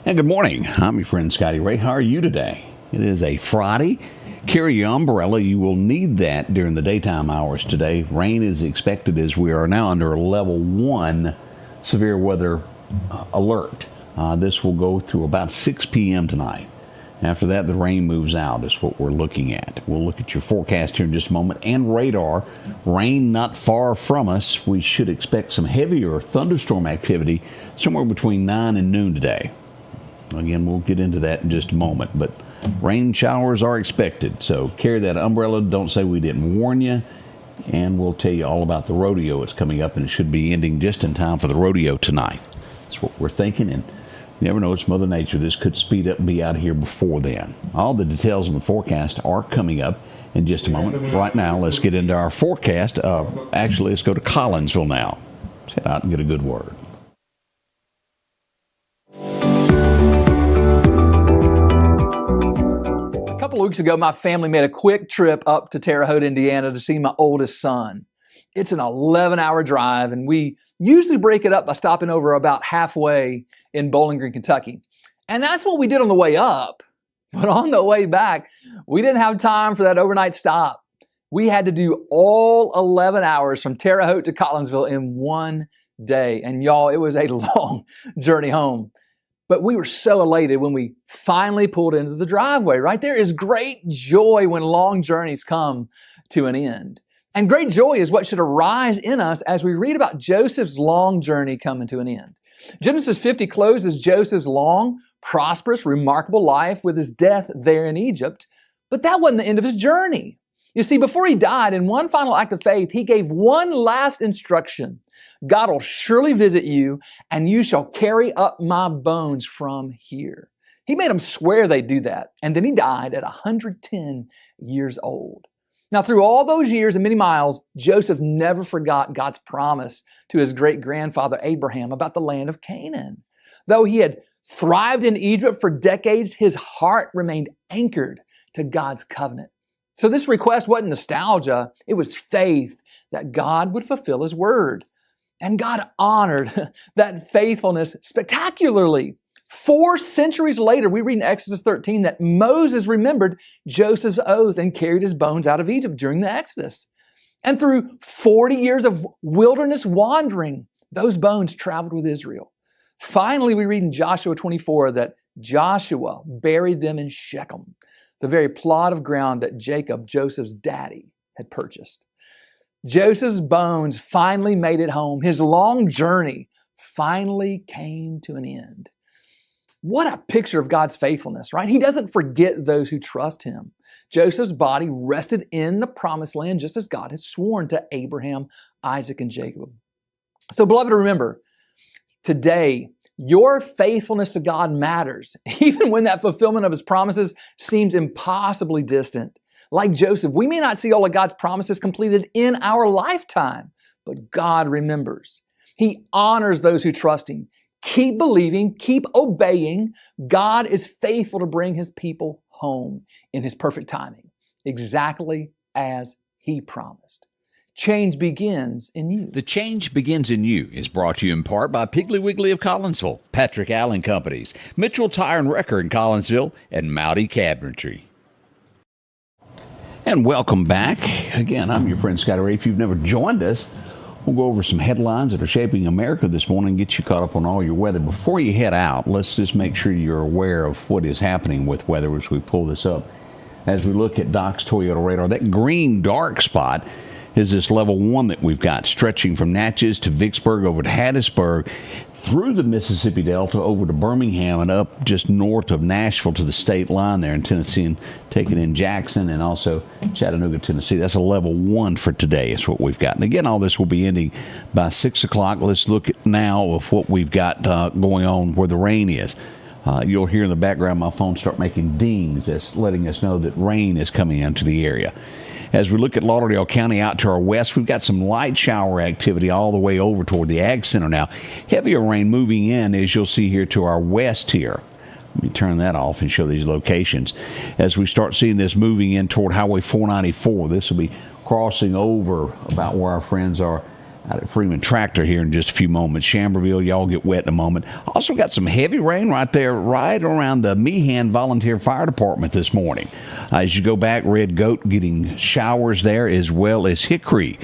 And good morning. I'm your friend Scotty Ray. How are you today? It is a Friday. Carry your umbrella. You will need that during the daytime hours today. Rain is expected as we are now under a level 1 severe weather alert. This will go through about 6 p.m. tonight. After that, the rain moves out is what we're looking at. We'll look at your forecast here in just a moment and radar. Rain not far from us. We should expect some heavier thunderstorm activity somewhere between 9 and noon today. Again, we'll get into that in just a moment, but rain showers are expected. So carry that umbrella. Don't say we didn't warn you. And we'll tell you all about the rodeo. It's coming up and it should be ending just in time for the rodeo tonight. That's what we're thinking. And you never know, it's Mother Nature. This could speed up and be out here before then. All the details in the forecast are coming up in just a moment. Right now, let's get into our forecast. Actually, let's go to Collinsville now. Let's head out and get a good word. A couple of weeks ago, my family made a quick trip up to Terre Haute, Indiana to see my oldest son. It's an 11-hour drive, and we usually break it up by stopping over about halfway in Bowling Green, Kentucky. And that's what we did on the way up. But on the way back, we didn't have time for that overnight stop. We had to do all 11 hours from Terre Haute to Collinsville in one day. And y'all, it was a long journey home. But we were so elated when we finally pulled into the driveway, right? There is great joy when long journeys come to an end. And great joy is what should arise in us as we read about Joseph's long journey coming to an end. Genesis 50 closes Joseph's long, prosperous, remarkable life with his death there in Egypt. But that wasn't the end of his journey. You see, before he died, in one final act of faith, he gave one last instruction. God will surely visit you, and you shall carry up my bones from here. He made them swear they'd do that. And then he died at 110 years old. Now, through all those years and many miles, Joseph never forgot God's promise to his great-grandfather Abraham about the land of Canaan. Though he had thrived in Egypt for decades, his heart remained anchored to God's covenant. So this request wasn't nostalgia, it was faith that God would fulfill his word. And God honored that faithfulness spectacularly. 4 centuries later, we read in Exodus 13 that Moses remembered Joseph's oath and carried his bones out of Egypt during the Exodus. And through 40 years of wilderness wandering, those bones traveled with Israel. Finally, we read in Joshua 24 that Joshua buried them in Shechem, the very plot of ground that Jacob, Joseph's daddy, had purchased. Joseph's bones finally made it home. His long journey finally came to an end. What a picture of God's faithfulness, right? He doesn't forget those who trust him. Joseph's body rested in the promised land just as God had sworn to Abraham, Isaac, and Jacob. So, beloved, remember, today, your faithfulness to God matters, even when that fulfillment of his promises seems impossibly distant. Like Joseph, we may not see all of God's promises completed in our lifetime, but God remembers. He honors those who trust him. Keep believing, keep obeying. God is faithful to bring his people home in his perfect timing, exactly as he promised. Change begins in you. The Change Begins in You is brought to you in part by Piggly Wiggly of Collinsville, Patrick Allen Companies, Mitchell Tire and Wrecker in Collinsville, and Mowdy Cabinetry. And welcome back. Again, I'm your friend Scotty Ray. If you've never joined us, we'll go over some headlines that are shaping America this morning and get you caught up on all your weather. Before you head out, let's just make sure you're aware of what is happening with weather as we pull this up. As we look at Doc's Toyota radar, that green dark spot is this level 1 that we've got stretching from Natchez to Vicksburg over to Hattiesburg through the Mississippi Delta over to Birmingham and up just north of Nashville to the state line there in Tennessee and taking in Jackson and also Chattanooga, Tennessee. That's a level 1 for today is what we've got. And again, all this will be ending by 6 o'clock. Let's look at now of what we've got going on where the rain is. You'll hear in the background my phone start making dings. That's letting us know that rain is coming into the area. As we look at Lauderdale County out to our west, we've got some light shower activity all the way over toward the Ag Center now. Heavier rain moving in, as you'll see here to our west here. Let me turn that off and show these locations. As we start seeing this moving in toward Highway 494, this will be crossing over about where our friends are out at Freeman Tractor here in just a few moments. Chamberville, y'all get wet in a moment. Also got some heavy rain right there, right around the Meehan Volunteer Fire Department this morning. As you go back, Red Goat getting showers there, as well as Hickory.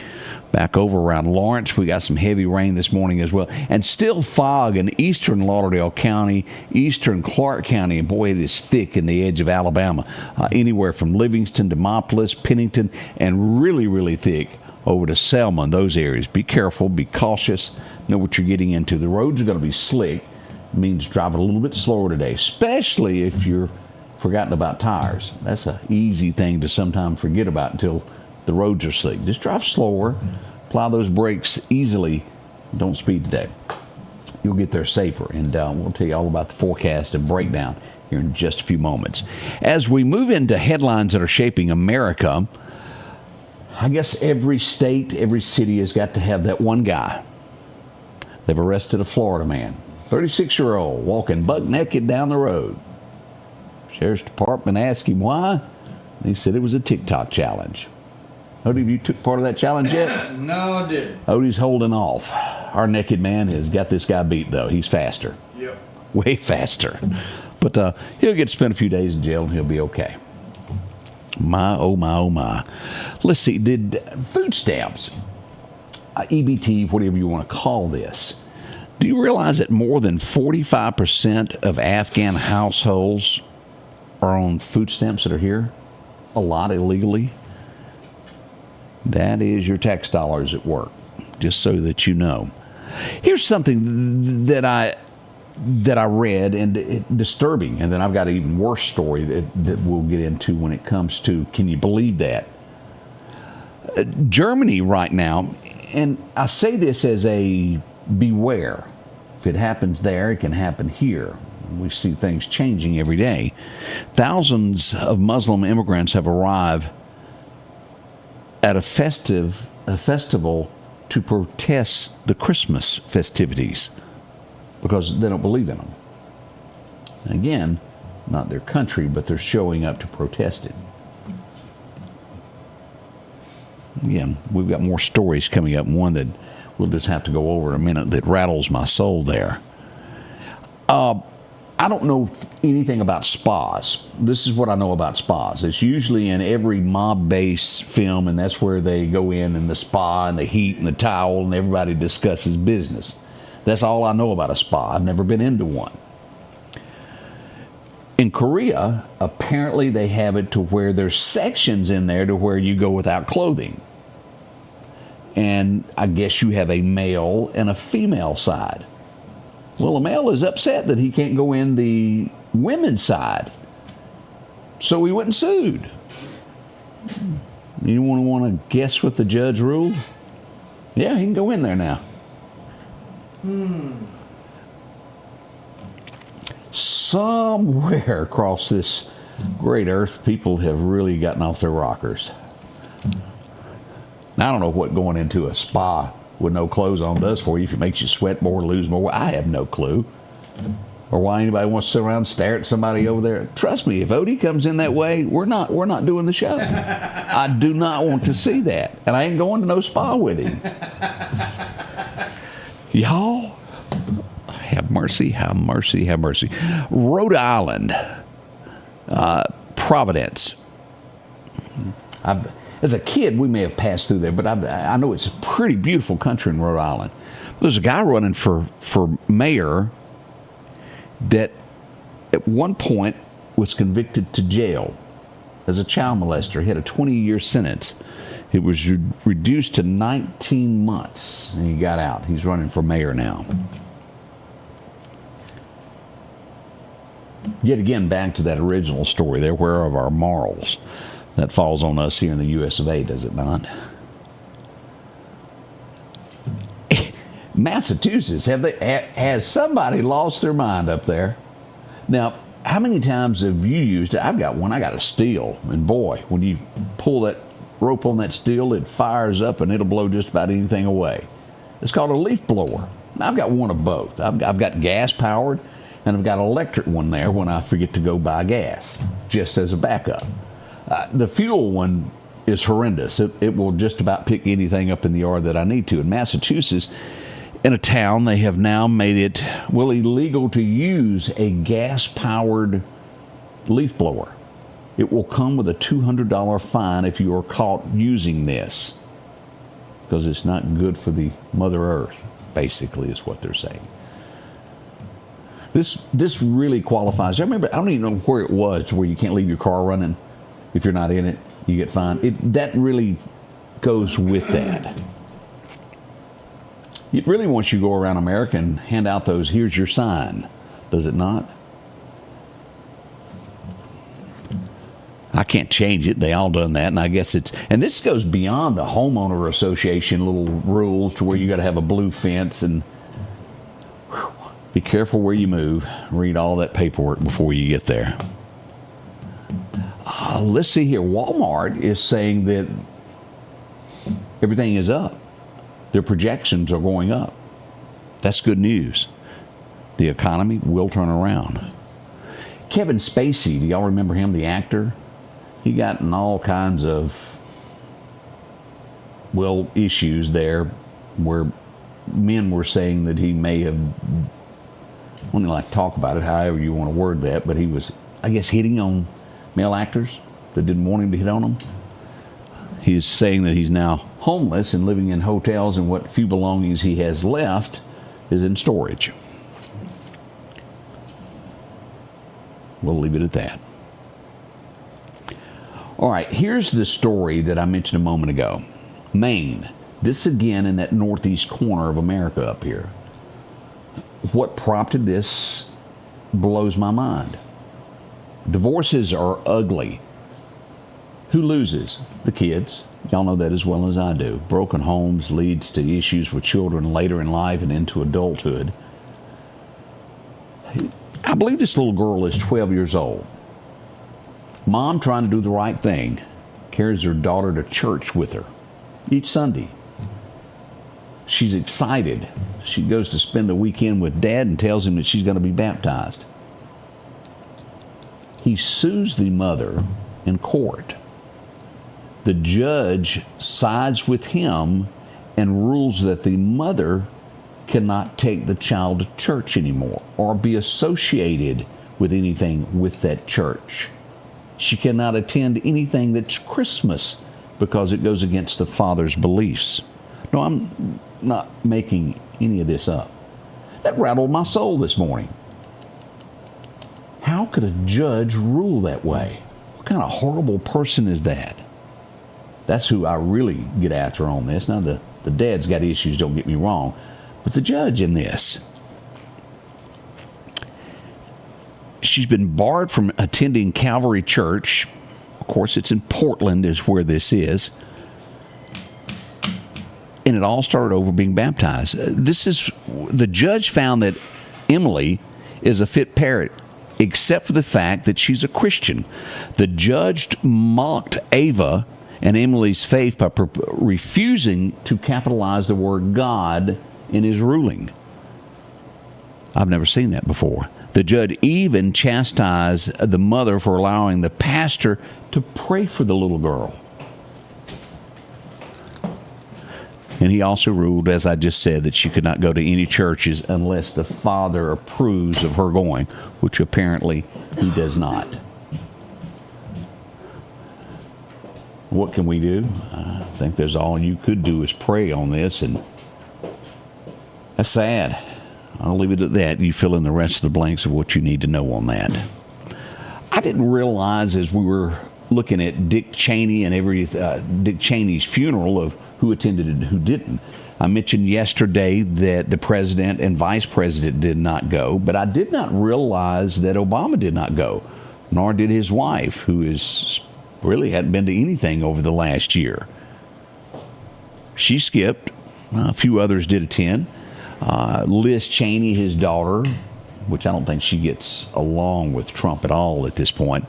Back over around Lawrence, we got some heavy rain this morning as well. And still fog in eastern Lauderdale County, eastern Clark County, and boy, it is thick in the edge of Alabama. Anywhere from Livingston, Demopolis, Pennington, and really, really thick over to Selma, those areas. Be careful, be cautious, know what you're getting into. The roads are going to be slick. It means driving a little bit slower today, especially if you're forgotten about tires. That's an easy thing to sometimes forget about until the roads are slick. Just drive slower, apply those brakes easily. Don't speed today. You'll get there safer, and we'll tell you all about the forecast and breakdown here in just a few moments. As we move into headlines that are shaping America, I guess every state, every city has got to have that one guy. They've arrested a Florida man, 36-year-old, walking buck naked down the road. Sheriff's Department asked him why. He said it was a TikTok challenge. Odie, have you took part of that challenge yet? No, I didn't. Odie's holding off. Our naked man has got this guy beat, though. He's faster. Yep. Way faster. But he'll get to spend a few days in jail, and he'll be okay. My, oh, my, oh, my. Let's see. Did food stamps, EBT, whatever you want to call this, do you realize that more than 45% of Afghan households are on food stamps that are here? A lot illegally. That is your tax dollars at work, just so that you know. Here's something that I read, and disturbing, and then I've got an even worse story that we'll get into when it comes to, can you believe that? Germany right now, and I say this as a beware. If it happens there, it can happen here. We see things changing every day. Thousands of Muslim immigrants have arrived at a festival to protest the Christmas festivities because they don't believe in them. Again, not their country, but they're showing up to protest it. Again, we've got more stories coming up. One that we'll just have to go over in a minute that rattles my soul there. I don't know anything about spas. This is what I know about spas. It's usually in every mob-based film, and that's where they go in the spa and the heat and the towel, and everybody discusses business. That's all I know about a spa. I've never been into one. In Korea, apparently they have it to where there's sections in there to where you go without clothing. And I guess you have a male and a female side. Well, the male is upset that he can't go in the women's side, so he went and sued. You want to guess what the judge ruled? Yeah, he can go in there now. Somewhere across this great earth, people have really gotten off their rockers. Now, I don't know what going into a spa with no clothes on does for you, if it makes you sweat more, lose more. I have no clue. Or why anybody wants to sit around and stare at somebody over there. Trust me, if Odie comes in that way, we're not doing the show. I do not want to see that. And I ain't going to no spa with him. Y'all, have mercy, have mercy, have mercy. Rhode Island, Providence. As a kid, we may have passed through there, but I know it's a pretty beautiful country in Rhode Island. There's a guy running for mayor that at one point was convicted to jail as a child molester. He had a 20-year sentence. It was reduced to 19 months, and he got out. He's running for mayor now. Yet again, back to that original story there, where are our morals? That falls on us here in the U.S. of A., does it not? Massachusetts, has somebody lost their mind up there? Now, how many times have you used it? I've got one. I got a steel, and boy, when you pull that rope on that steel, it fires up and it'll blow just about anything away. It's called a leaf blower. Now, I've got one of both. I've got gas-powered, and I've got an electric one there when I forget to go buy gas, just as a backup. The fuel one is horrendous. It will just about pick anything up in the yard that I need to. In Massachusetts, in a town, they have now made it, well, illegal to use a gas-powered leaf blower. It will come with a $200 fine if you are caught using this, because it's not good for the Mother Earth, basically, is what they're saying. This really qualifies. I remember, I don't even know where it was, where you can't leave your car running. If you're not in it, you get fined. That really goes with that. It really wants you to go around America and hand out those, here's your sign, does it not? I can't change it. They all done that, and I guess and this goes beyond the homeowner association little rules to where you got to have a blue fence and be careful where you move. Read all that paperwork before you get there. Let's see here. Walmart is saying that everything is up. Their projections are going up. That's good news. The economy will turn around. Kevin Spacey, do y'all remember him, the actor? He got in all kinds of, well, issues there where men were saying that he may have, I don't like to talk about it, however you want to word that, but he was, I guess, hitting on male actors that didn't want him to hit on them. He's saying that he's now homeless and living in hotels, and what few belongings he has left is in storage. We'll leave it at that. All right, here's the story that I mentioned a moment ago. Maine. This again in that northeast corner of America up here. What prompted this blows my mind. Divorces are ugly. Who loses? The kids. Y'all know that as well as I do. Broken homes leads to issues with children later in life and into adulthood. I believe this little girl is 12 years old. Mom, trying to do the right thing, carries her daughter to church with her each Sunday. She's excited. She goes to spend the weekend with Dad and tells him that she's going to be baptized. He sues the mother in court. The judge sides with him and rules that the mother cannot take the child to church anymore or be associated with anything with that church. She cannot attend anything that's Christmas because it goes against the father's beliefs. No, I'm not making any of this up. That rattled my soul this morning. How could a judge rule that way? What kind of horrible person is that? That's who I really get after on this. Now, the dad's got issues, don't get me wrong, but the judge in this, she's been barred from attending Calvary Church. Of course, it's in Portland is where this is. And it all started over being baptized. The judge found that Emily is a fit parent, except for the fact that she's a Christian. The judge mocked Ava and Emily's faith by refusing to capitalize the word God in his ruling. I've never seen that before. The judge even chastised the mother for allowing the pastor to pray for the little girl. And he also ruled, as I just said, that she could not go to any churches unless the father approves of her going, which apparently he does not. What can we do? I think there's all you could do is pray on this, and that's sad. I'll leave it at that. You fill in the rest of the blanks of what you need to know on that. I didn't realize as we were looking at Dick Cheney and Dick Cheney's funeral of who attended and who didn't. I mentioned yesterday that the president and vice president did not go, but I did not realize that Obama did not go, nor did his wife, who really hadn't been to anything over the last year. She skipped. A few others did attend. Liz Cheney, his daughter, which I don't think she gets along with Trump at all at this point,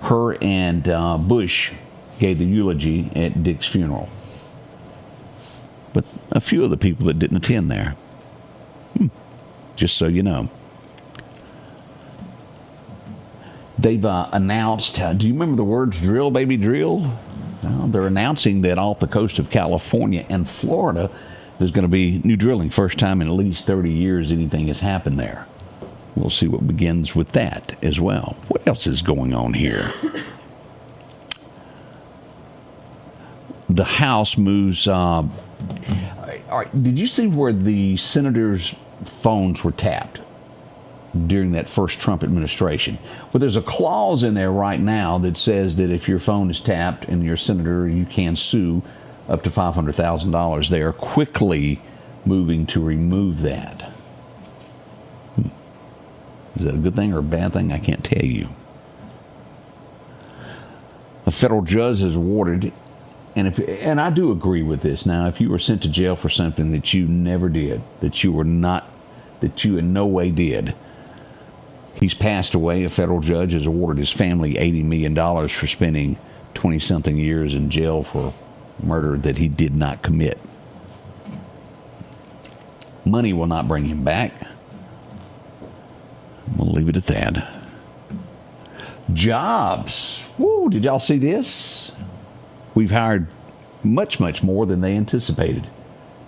her and Bush gave the eulogy at Dick's funeral. But a few of the people that didn't attend there. Just so you know. They've announced, do you remember the words drill, baby, drill? Well, they're announcing that off the coast of California and Florida, there's going to be new drilling. First time in at least 30 years anything has happened there. We'll see what begins with that as well. What else is going on here? The House moves. All right, did you see where the senators' phones were tapped during that first Trump administration? Well, there's a clause in there right now that says that if your phone is tapped and you're a senator, you can sue up to $500,000. They are quickly moving to remove that. Is that a good thing or a bad thing? I can't tell you. A federal judge has awarded, and I do agree with this. Now, if you were sent to jail for something that you never did, that you in no way did, he's passed away. A federal judge has awarded his family $80 million for spending 20-something years in jail for murder that he did not commit. Money will not bring him back. We'll leave it at that. Jobs. Woo, did y'all see this? We've hired much, much more than they anticipated.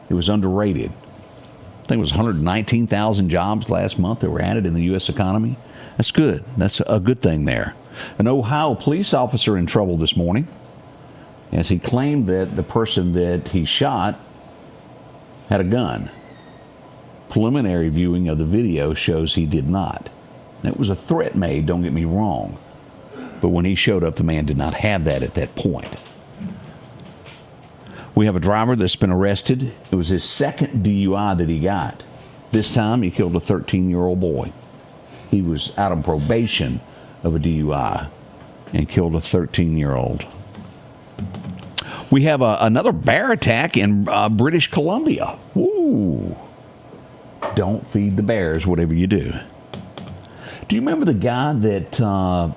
It was underrated. I think it was 119,000 jobs last month that were added in the U.S. economy. That's good. That's a good thing there. An Ohio police officer in trouble this morning as he claimed that the person that he shot had a gun. Preliminary viewing of the video shows he did not. It was a threat made, don't get me wrong. But when he showed up, the man did not have that at that point. We have a driver that's been arrested. It was his second DUI that he got. This time, he killed a 13-year-old boy. He was out on probation of a DUI and killed a 13-year-old. We have another bear attack in British Columbia. Woo! Don't feed the bears, whatever you do. Do you remember the guy that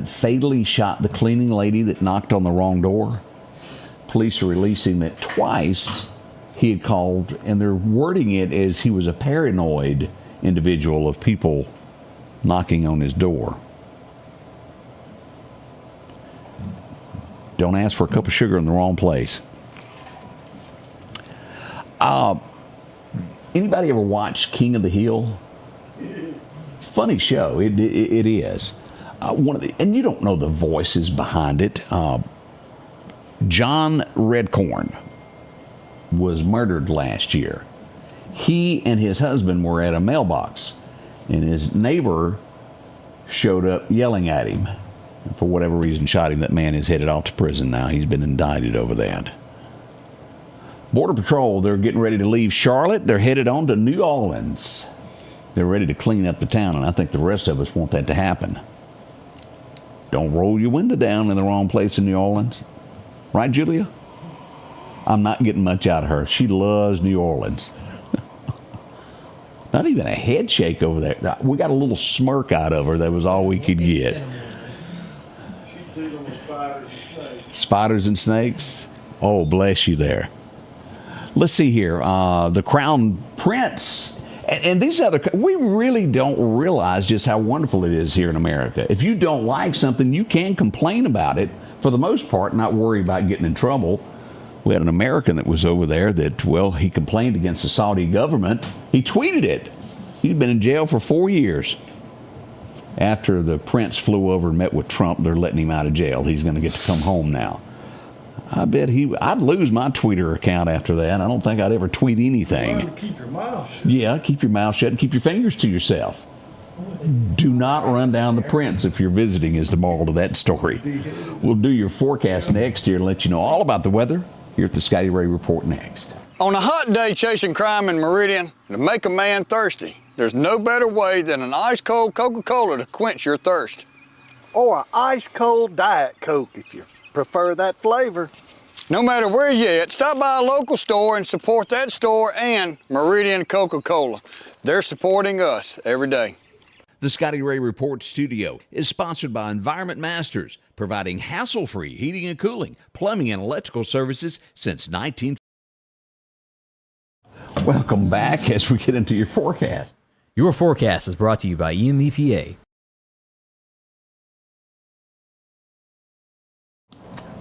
fatally shot the cleaning lady that knocked on the wrong door? Police are releasing that twice he had called, and they're wording it as he was a paranoid individual of people knocking on his door. Don't ask for a cup of sugar in the wrong place. Anybody ever watched King of the Hill? Funny show. It is. And you don't know the voices behind it. John Redcorn was murdered last year. He and his husband were at a mailbox, and his neighbor showed up yelling at him. And for whatever reason, shot him. That man is headed off to prison now. He's been indicted over that. Border Patrol, they're getting ready to leave Charlotte. They're headed on to New Orleans. They're ready to clean up the town, and I think the rest of us want that to happen. Don't roll your window down in the wrong place in New Orleans. Right, Julia? I'm not getting much out of her. She loves New Orleans. Not even a head shake over there. We got a little smirk out of her. That was all we could get. She's dealing with spiders and snakes. Spiders and snakes? Oh, bless you there. Let's see here. The Crown Prince. And these other, we really don't realize just how wonderful it is here in America. If you don't like something, you can complain about it for the most part, not worry about getting in trouble. We had an American that was over there that, well, he complained against the Saudi government. He tweeted it. He'd been in jail for 4 years. After the prince flew over and met with Trump, they're letting him out of jail. He's going to get to come home now. I bet I'd lose my Twitter account after that. I don't think I'd ever tweet anything. Learn to keep your mouth shut. Yeah, keep your mouth shut and keep your fingers to yourself. Do not run down the prince if you're visiting is the moral to that story. We'll do your forecast next year and let you know all about the weather here at the Scotty Ray Report next. On a hot day chasing crime in Meridian, to make a man thirsty, there's no better way than an ice-cold Coca-Cola to quench your thirst. Or an ice-cold Diet Coke if you prefer that flavor. No matter where you're at, stop by a local store and support that store and Meridian Coca-Cola. They're supporting us every day. The Scotty Ray Report studio is sponsored by Environment Masters, providing hassle-free heating and cooling, plumbing, and electrical services since 19... Welcome back as we get into your forecast. Your forecast is brought to you by EMEPA.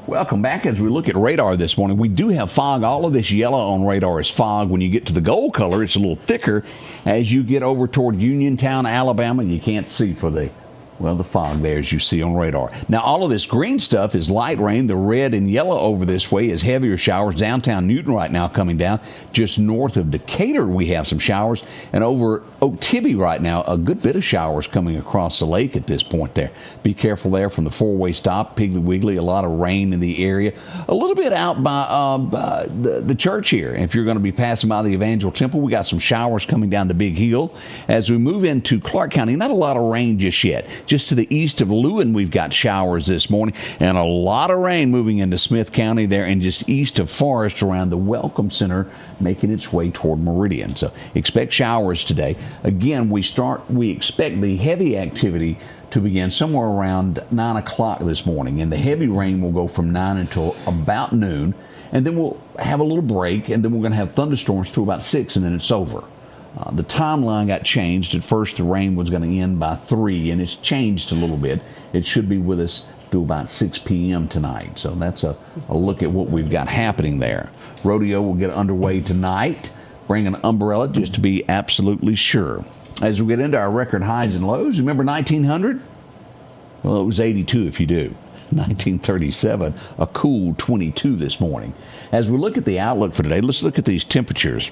Welcome back. As we look at radar this morning, we do have fog. All of this yellow on radar is fog. When you get to the gold color, it's a little thicker. As you get over toward Uniontown, Alabama, you can't see for the fog there as you see on radar. Now, all of this green stuff is light rain. The red and yellow over this way is heavier showers. Downtown Newton right now coming down. Just north of Decatur, we have some showers. And over Oak Tibby right now, a good bit of showers coming across the lake at this point there. Be careful there from the four-way stop. Piggly Wiggly, a lot of rain in the area. A little bit out by the church here. If you're going to be passing by the Evangel Temple, we got some showers coming down the Big Hill. As we move into Clark County, not a lot of rain just yet. Just to the east of Lewin, we've got showers this morning, and a lot of rain moving into Smith County there, and just east of Forest around the Welcome Center, making its way toward Meridian. So expect showers today. Again, we expect the heavy activity to begin somewhere around 9 o'clock this morning, and the heavy rain will go from 9 until about noon, and then we'll have a little break, and then we're going to have thunderstorms through about 6, and then it's over. The timeline got changed. At first, the rain was going to end by 3, and it's changed a little bit. It should be with us through about 6 p.m. tonight. So that's a look at what we've got happening there. Rodeo will get underway tonight. Bring an umbrella just to be absolutely sure. As we get into our record highs and lows, remember 1900? Well, it was 82 if you do. 1937, a cool 22 this morning. As we look at the outlook for today, let's look at these temperatures.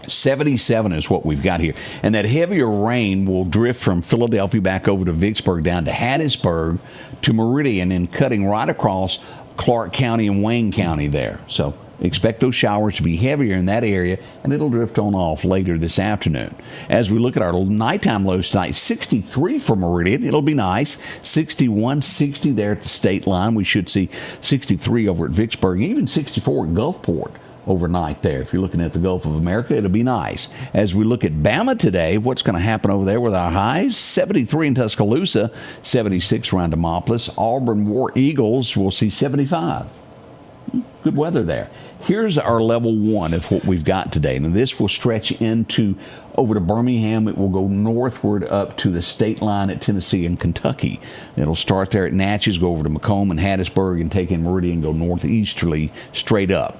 77 is what we've got here. And that heavier rain will drift from Philadelphia back over to Vicksburg, down to Hattiesburg, to Meridian, and cutting right across Clark County and Wayne County there. So expect those showers to be heavier in that area, and it'll drift on off later this afternoon. As we look at our nighttime lows tonight, 63 for Meridian. It'll be nice. 61, 60 there at the state line. We should see 63 over at Vicksburg, even 64 at Gulfport overnight there. If you're looking at the Gulf of America, it'll be nice. As we look at Bama today, what's going to happen over there with our highs? 73 in Tuscaloosa, 76 around Demopolis. Auburn War Eagles will see 75. Good weather there. Here's our level 1 of what we've got today. Now, this will stretch over to Birmingham. It will go northward up to the state line at Tennessee and Kentucky. It'll start there at Natchez, go over to Macomb and Hattiesburg, and take in Meridian, go northeasterly straight up.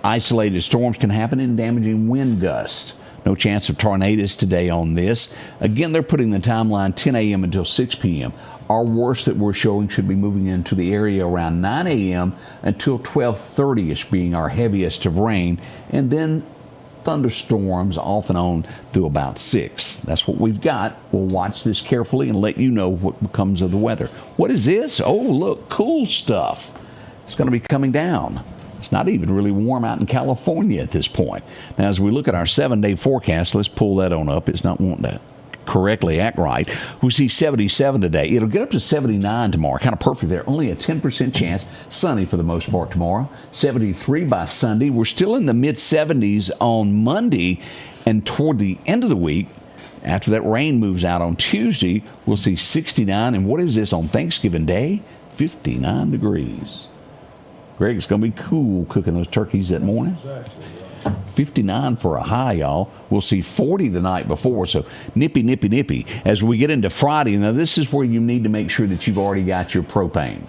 Isolated storms can happen in damaging wind gusts. No chance of tornadoes today on this. Again, they're putting the timeline 10 a.m. until 6 p.m. Our worst that we're showing should be moving into the area around 9 a.m. until 12:30ish being our heaviest of rain, and then thunderstorms off and on through about 6. That's what we've got. We'll watch this carefully and let you know what becomes of the weather. What is this? Oh, look, cool stuff. It's going to be coming down. It's not even really warm out in California at this point. Now, as we look at our 7-day forecast, let's pull that on up. It's not wanting to correctly act right. We see 77 today. It'll get up to 79 tomorrow. Kind of perfect there. Only a 10% chance. Sunny for the most part tomorrow. 73 by Sunday. We're still in the mid-70s on Monday. And toward the end of the week, after that rain moves out on Tuesday, we'll see 69. And what is this on Thanksgiving Day? 59 degrees. Greg, it's going to be cool cooking those turkeys that morning. Exactly. 59 for a high, y'all. We'll see 40 the night before, so nippy, nippy, nippy. As we get into Friday, now this is where you need to make sure that you've already got your propane.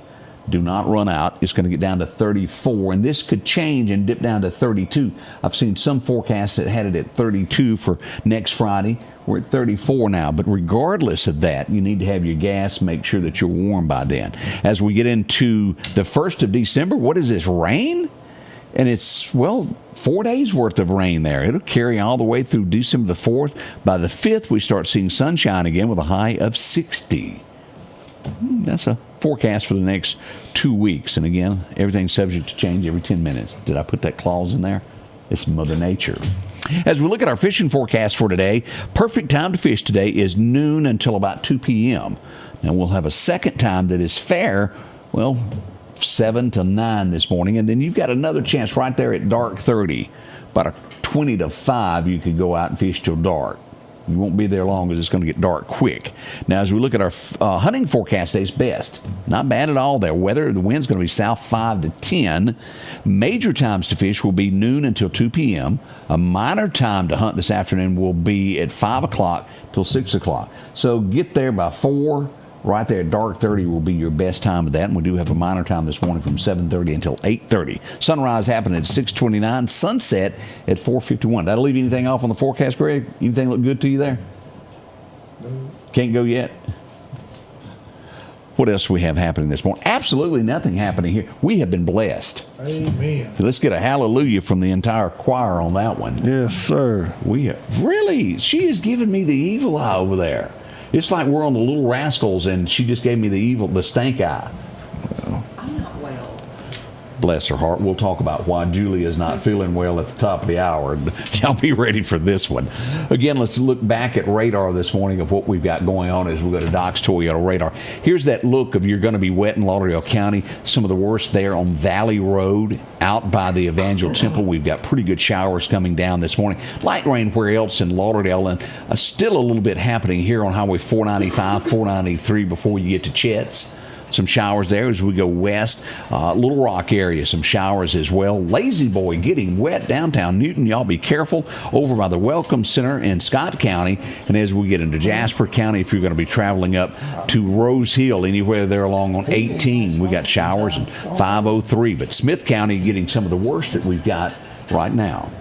Do not run out. It's going to get down to 34, and this could change and dip down to 32. I've seen some forecasts that had it at 32 for next Friday. We're at 34 now, but regardless of that, you need to have your gas, make sure that you're warm by then. As we get into the 1st of December, what is this, rain? And it's, 4 days worth of rain there. It'll carry all the way through December the 4th. By the 5th, we start seeing sunshine again with a high of 60. That's a forecast for the next 2 weeks. And again, everything's subject to change every 10 minutes. Did I put that clause in there? It's Mother Nature. As we look at our fishing forecast for today, perfect time to fish today is noon until about 2 p.m. Now, we'll have a second time that is fair, 7 to 9 this morning, and then you've got another chance right there at dark 30. About a 20 to 5 you could go out and fish till dark. You won't be there long because it's going to get dark quick. Now, as we look at our hunting forecast days, best. Not bad at all there. Weather, the wind's going to be south 5 to 10. Major times to fish will be noon until 2 p.m. A minor time to hunt this afternoon will be at 5 o'clock till 6 o'clock. So get there by 4. Right there at dark 30 will be your best time of that. And we do have a minor time this morning from 7:30 until 8:30. Sunrise happening at 6:29. Sunset at 4:51. That'll leave anything off on the forecast, Greg? Anything look good to you there? Can't go yet? What else do we have happening this morning? Absolutely nothing happening here. We have been blessed. Amen. Let's get a hallelujah from the entire choir on that one. Yes, sir. We have, really? She has given me the evil eye over there. It's like we're on the Little Rascals, and she just gave me the stank eye. I'm not well. Bless her heart. We'll talk about why Julia is not feeling well at the top of the hour. Y'all be ready for this one. Again, let's look back at radar this morning of what we've got going on as we go to Doc's Toyota radar. Here's that look of you're going to be wet in Lauderdale County. Some of the worst there on Valley Road out by the Evangel Temple. We've got pretty good showers coming down this morning. Light rain where else in Lauderdale, and still a little bit happening here on Highway 495, 493 before you get to Chet's. Some showers there as we go west. Little Rock area, some showers as well. Lazy Boy getting wet downtown Newton. Y'all be careful over by the Welcome Center in Scott County. And as we get into Jasper County, if you're going to be traveling up to Rose Hill, anywhere there along on 18, we got showers and 503. But Smith County getting some of the worst that we've got right now.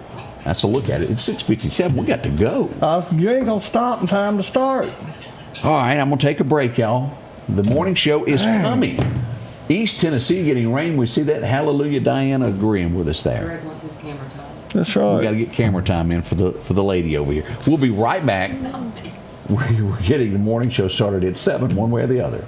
That's a look at it. It's 6:57. We got to go. You ain't gonna stop in time to start. All right, I'm going to take a break, y'all. The morning show is coming. East Tennessee getting rain. We see that. Hallelujah, Diana agreeing with us there. Greg wants his camera time. That's right. We got to get camera time in for the lady over here. We'll be right back. We're getting the morning show started at 7, one way or the other.